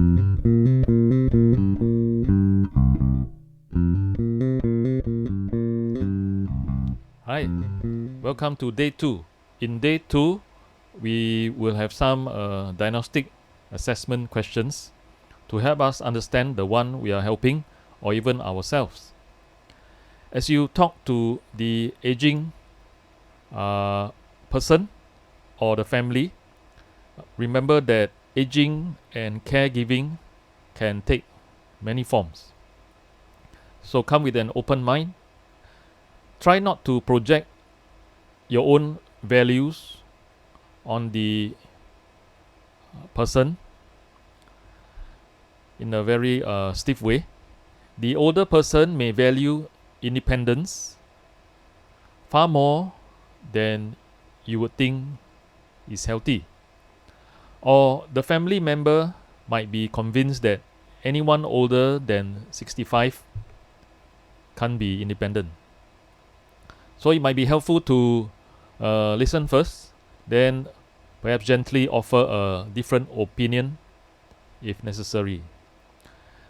Hi, welcome to day 2. In day 2, we will have some diagnostic assessment questions to help us understand the one we are helping or even ourselves. As you talk to the aging person or the family, remember that aging and caregiving can take many forms. So come with an open mind. Try not to project your own values on the person in a very stiff way. The older person may value independence far more than you would think is healthy. Or the family member might be convinced that anyone older than 65 can't be independent. So it might be helpful to listen first, then perhaps gently offer a different opinion if necessary.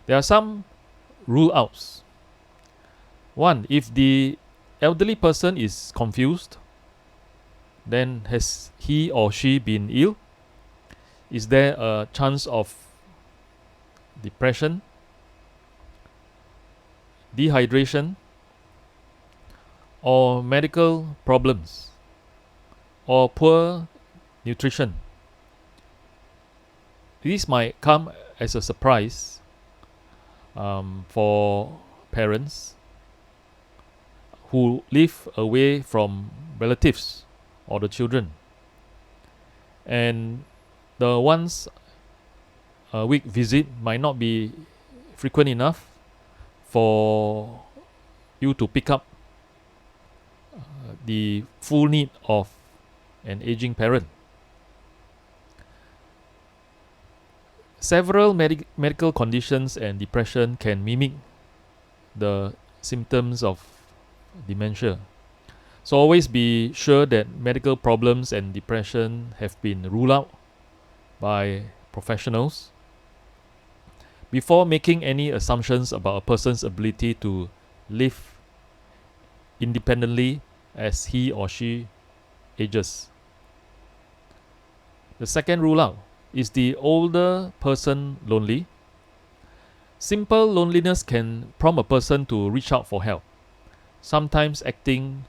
There are some rule outs. 1. If the elderly person is confused, then has he or she been ill? Is there a chance of depression, dehydration, or medical problems, or poor nutrition? These might come as a surprise for parents who live away from relatives or the children. And the once a week visit might not be frequent enough for you to pick up the full need of an aging parent. Several medical conditions and depression can mimic the symptoms of dementia. So always be sure that medical problems and depression have been ruled out by professionals before making any assumptions about a person's ability to live independently as he or she ages. The second rule out: is the older person lonely? Simple loneliness can prompt a person to reach out for help, sometimes acting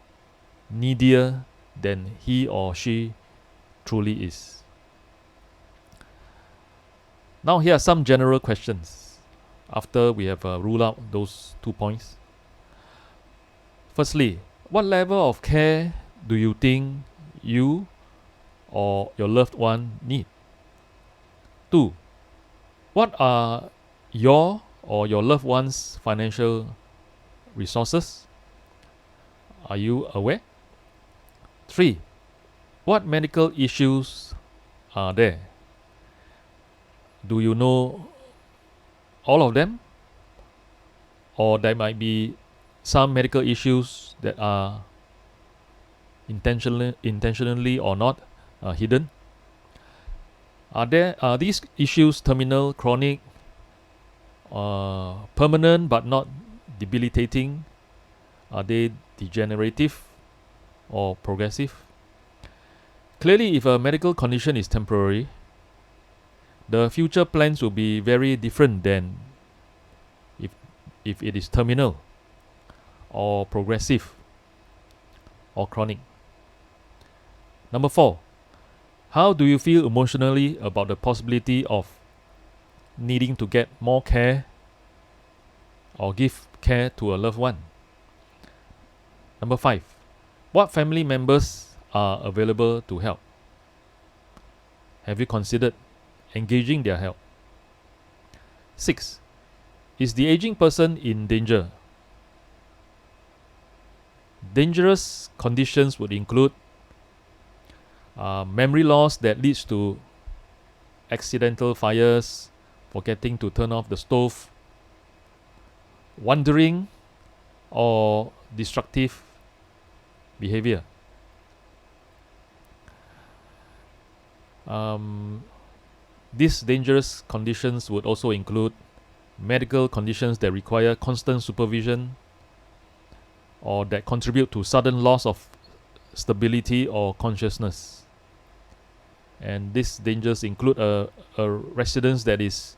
needier than he or she truly is. Now here are some general questions after we have ruled out those 2 points. Firstly, what level of care do you think you or your loved one need? 2. What are your or your loved one's financial resources? Are you aware? 3. What medical issues are there? Do you know all of them? Or there might be some medical issues that are intentionally or not hidden. Are these issues terminal, chronic, permanent but not debilitating? Are they degenerative or progressive? Clearly, if a medical condition is temporary, the future plans will be very different than if it is terminal or progressive or chronic. Number 4, how do you feel emotionally about the possibility of needing to get more care or give care to a loved one? Number 5, what family members are available to help? Have you considered engaging their help? 6, is the aging person in danger? Dangerous conditions would include memory loss that leads to accidental fires, forgetting to turn off the stove, wandering, or destructive behavior. These dangerous conditions would also include medical conditions that require constant supervision or that contribute to sudden loss of stability or consciousness. And these dangers include a residence that is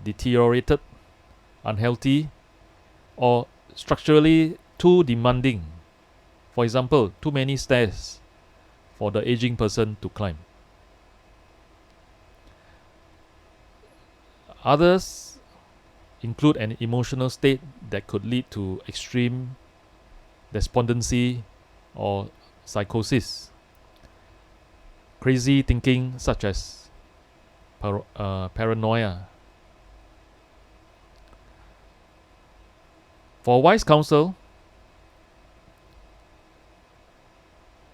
deteriorated, unhealthy, or structurally too demanding. For example, too many stairs for the aging person to climb. Others include an emotional state that could lead to extreme despondency or psychosis. Crazy thinking such as paranoia. For wise counsel,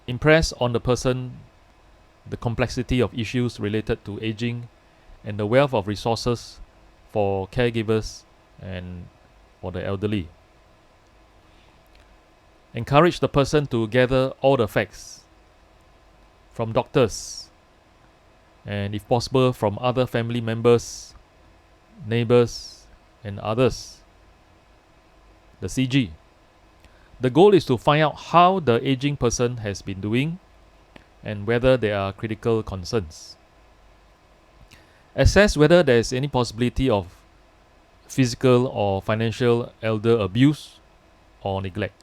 impress on the person the complexity of issues related to aging and the wealth of resources for caregivers and for the elderly. Encourage the person to gather all the facts from doctors and, if possible, from other family members, neighbors, and others. The CG. The goal is to find out how the aging person has been doing and whether there are critical concerns. Assess whether there is any possibility of physical or financial elder abuse or neglect.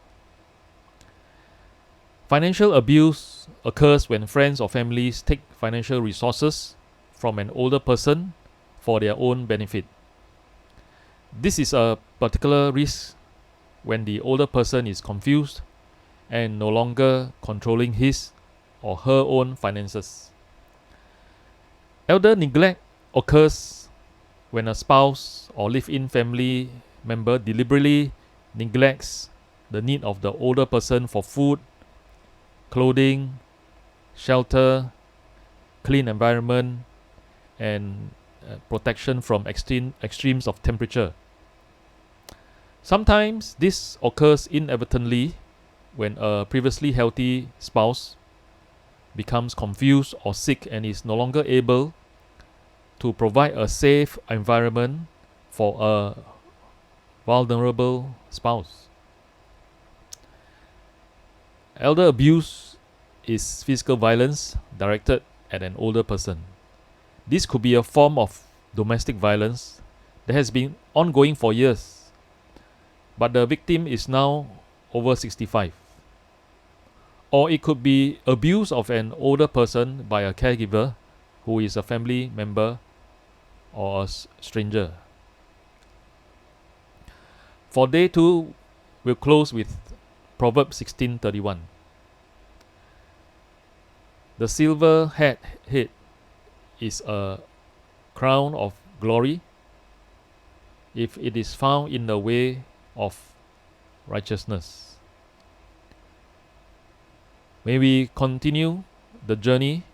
Financial abuse occurs when friends or families take financial resources from an older person for their own benefit. This is a particular risk when the older person is confused and no longer controlling his or her own finances. Elder neglect occurs when a spouse or live-in family member deliberately neglects the need of the older person for food, clothing, shelter, clean environment, and protection from extremes of temperature. Sometimes this occurs inadvertently when a previously healthy spouse becomes confused or sick and is no longer able to provide a safe environment for a vulnerable spouse. Elder abuse is physical violence directed at an older person. This could be a form of domestic violence that has been ongoing for years, but the victim is now over 65. Or it could be abuse of an older person by a caregiver who is a family member or a stranger. For day 2, we'll close with Proverbs 16:31. The silver head is a crown of glory if it is found in the way of righteousness. May we continue the journey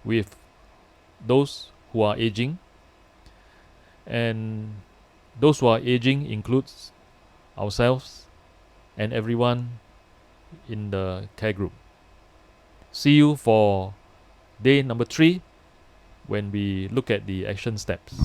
with those who are aging, and those who are aging includes ourselves and everyone in the care group. See you for day number 3 when we look at the action steps.